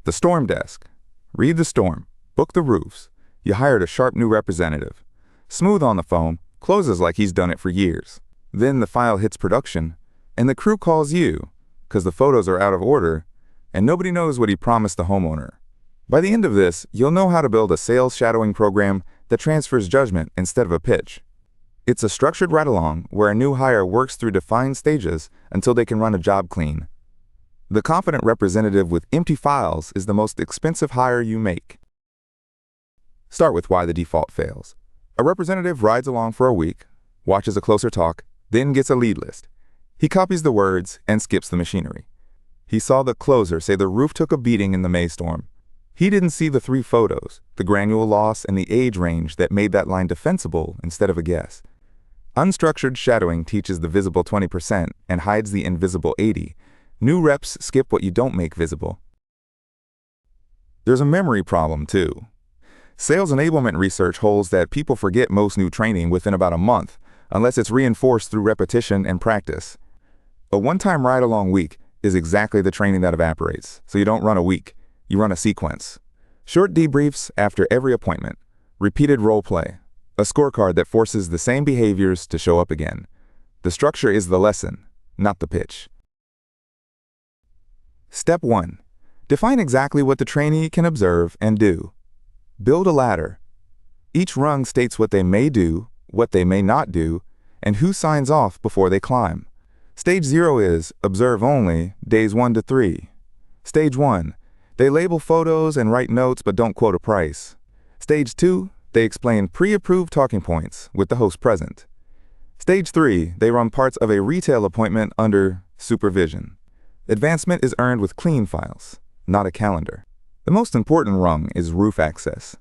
The storm desk. Read the storm. Book the roofs. You hired a sharp new representative. Smooth on the phone, closes like he's done it for years. Then the file hits production, and the crew calls you, because the photos are out of order, and nobody knows what he promised the homeowner. By the end of this, you'll know how to build a sales shadowing program that transfers judgment instead of a pitch. It's a structured ride-along where a new hire works through defined stages until they can run a job clean. The confident representative with empty files is the most expensive hire you make. Start with why the default fails. A representative rides along for a week, watches a closer talk, then gets a lead list. He copies the words and skips the machinery. He saw the closer say the roof took a beating in the May storm. He didn't see the 3 photos, the granule loss and the age range that made that line defensible instead of a guess. Unstructured shadowing teaches the visible 20% and hides the invisible 80%. New reps skip what you don't make visible. There's a memory problem, too. Sales enablement research holds that people forget most new training within about a month, unless it's reinforced through repetition and practice. A one-time ride-along week is exactly the training that evaporates, so you don't run a week, you run a sequence. Short debriefs after every appointment, repeated role play, a scorecard that forces the same behaviors to show up again. The structure is the lesson, not the pitch. Step 1. Define exactly what the trainee can observe and do. Build a ladder. Each rung states what they may do, what they may not do, and who signs off before they climb. Stage 0 is observe only, days 1 to 3. Stage 1. They label photos and write notes but don't quote a price. Stage 2. They explain pre-approved talking points with the host present. Stage 3. They run parts of a retail appointment under supervision. Advancement is earned with clean files, not a calendar. The most important rung is roof access.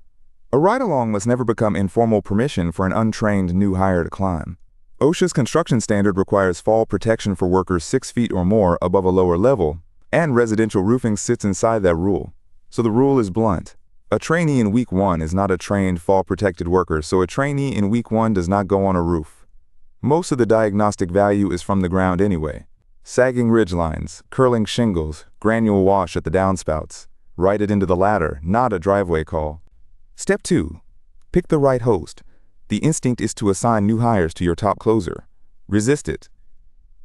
A ride-along must never become informal permission for an untrained new hire to climb. OSHA's construction standard requires fall protection for workers 6 feet or more above a lower level, and residential roofing sits inside that rule. So the rule is blunt. A trainee in week 1 is not a trained fall-protected worker, so a trainee in week 1 does not go on a roof. Most of the diagnostic value is from the ground anyway. Sagging ridgelines, curling shingles, granule wash at the downspouts. Write it into the ladder, not a driveway call. Step 2. Pick the right host. The instinct is to assign new hires to your top closer. Resist it.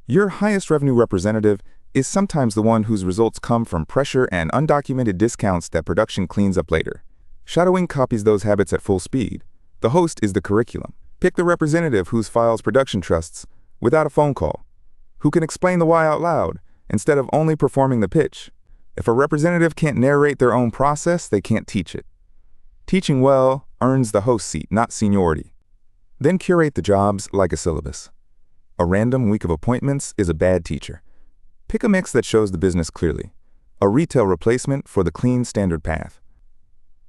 Your highest revenue representative is sometimes the one whose results come from pressure and undocumented discounts that production cleans up later. Shadowing copies those habits at full speed. The host is the curriculum. Pick the representative whose files production trusts without a phone call, who can explain the why out loud instead of only performing the pitch. If a representative can't narrate their own process, they can't teach it. Teaching well earns the host seat, not seniority. Then curate the jobs like a syllabus. A random week of appointments is a bad teacher. Pick a mix that shows the business clearly. A retail replacement for the clean standard path.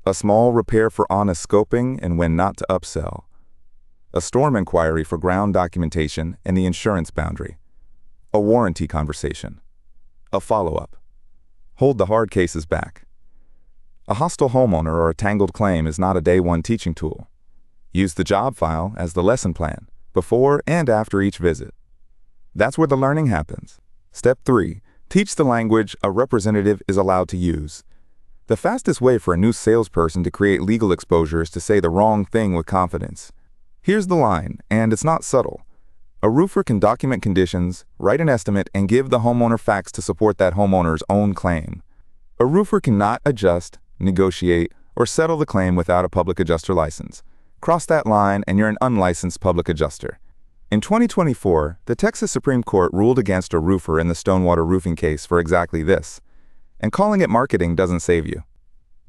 A small repair for honest scoping and when not to upsell. A storm inquiry for ground documentation and the insurance boundary. A warranty conversation. A follow-up. Hold the hard cases back. A hostile homeowner or a tangled claim is not a day 1 teaching tool. Use the job file as the lesson plan, before and after each visit. That's where the learning happens. Step 3. Teach the language a representative is allowed to use. The fastest way for a new salesperson to create legal exposure is to say the wrong thing with confidence. Here's the line, and it's not subtle. A roofer can document conditions, write an estimate, and give the homeowner facts to support that homeowner's own claim. A roofer cannot adjust, negotiate, or settle the claim without a public adjuster license. Cross that line and you're an unlicensed public adjuster. In 2024, the Texas Supreme Court ruled against a roofer in the Stonewater roofing case for exactly this. And calling it marketing doesn't save you.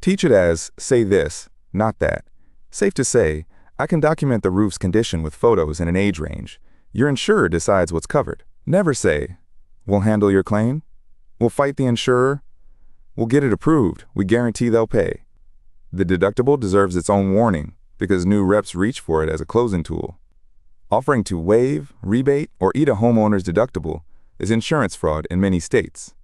Teach it as, say this, not that. Safe to say, I can document the roof's condition with photos and an age range. Your insurer decides what's covered. Never say, we'll handle your claim, we'll fight the insurer, we'll get it approved, we guarantee they'll pay. The deductible deserves its own warning because new reps reach for it as a closing tool. Offering to waive, rebate, or eat a homeowner's deductible is insurance fraud in many states.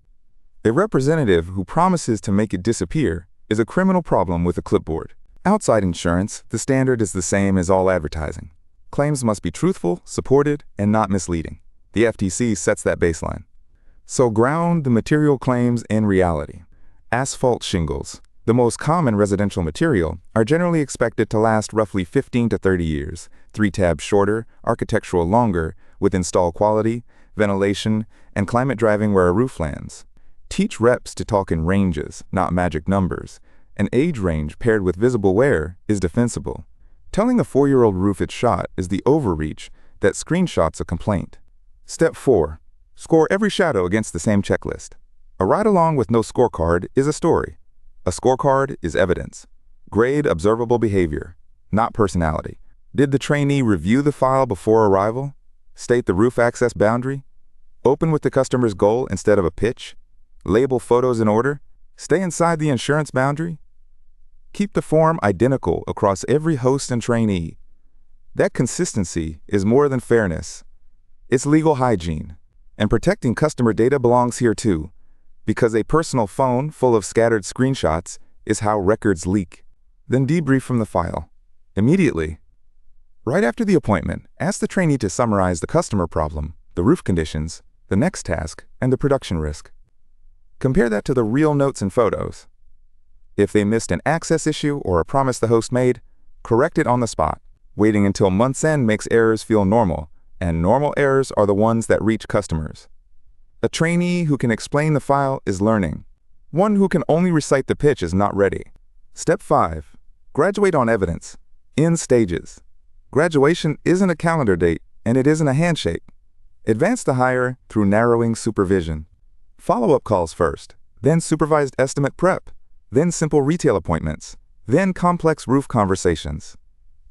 A representative who promises to make it disappear is a criminal problem with a clipboard. Outside insurance, the standard is the same as all advertising. Claims must be truthful, supported, and not misleading. The FTC sets that baseline. So ground the material claims in reality. Asphalt shingles, the most common residential material, are generally expected to last roughly 15 to 30 years, 3 tabs shorter, architectural longer, with install quality, ventilation, and climate driving where a roof lands. Teach reps to talk in ranges, not magic numbers. An age range paired with visible wear is defensible. Telling a 4-year-old roof it's shot is the overreach that screenshots a complaint. Step 4. Score every shadow against the same checklist. A ride-along with no scorecard is a story. A scorecard is evidence. Grade observable behavior, not personality. Did the trainee review the file before arrival? State the roof access boundary? Open with the customer's goal instead of a pitch? Label photos in order? Stay inside the insurance boundary? Keep the form identical across every host and trainee. That consistency is more than fairness. It's legal hygiene. And protecting customer data belongs here too, because a personal phone full of scattered screenshots is how records leak. Then debrief from the file. Immediately. Right after the appointment, ask the trainee to summarize the customer problem, the roof conditions, the next task, and the production risk. Compare that to the real notes and photos. If they missed an access issue or a promise the host made, correct it on the spot. Waiting until month's end makes errors feel normal, and normal errors are the ones that reach customers. A trainee who can explain the file is learning. One who can only recite the pitch is not ready. Step 5. Graduate on evidence. In stages. Graduation isn't a calendar date, and it isn't a handshake. Advance the hire through narrowing supervision. Follow-up calls first, then supervised estimate prep, then simple retail appointments, then complex roof conversations.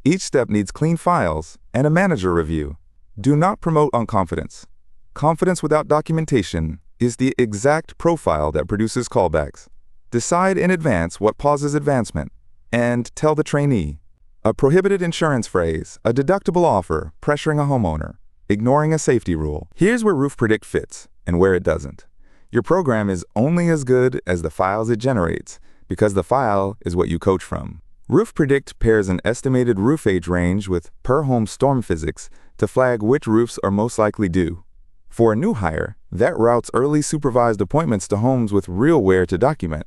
Each step needs clean files and a manager review. Do not promote on confidence. Confidence without documentation is the exact profile that produces callbacks. Decide in advance what pauses advancement, and tell the trainee. A prohibited insurance phrase, a deductible offer, pressuring a homeowner, ignoring a safety rule. Here's where RoofPredict fits and where it doesn't. Your program is only as good as the files it generates, because the file is what you coach from. RoofPredict pairs an estimated roof age range with per-home storm physics to flag which roofs are most likely due. For a new hire, that routes early supervised appointments to homes with real wear to document,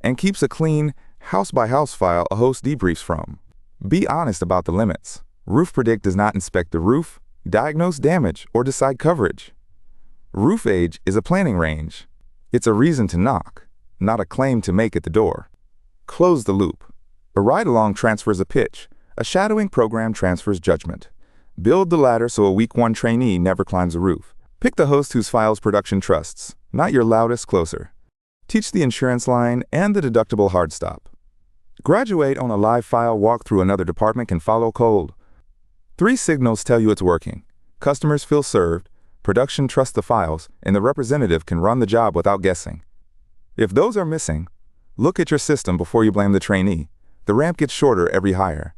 and keeps a clean, house-by-house file a host debriefs from. Be honest about the limits. RoofPredict does not inspect the roof, diagnose damage, or decide coverage. Roof age is a planning range. It's a reason to knock, not a claim to make at the door. Close the loop. A ride-along transfers a pitch. A shadowing program transfers judgment. Build the ladder so a week 1 trainee never climbs a roof. Pick the host whose files production trusts, not your loudest closer. Teach the insurance line and the deductible hard stop. Graduate on a live file walkthrough another department can follow cold. 3 signals tell you it's working. Customers feel served, production trusts the files, and the representative can run the job without guessing. If those are missing, look at your system before you blame the trainee. The ramp gets shorter every hire.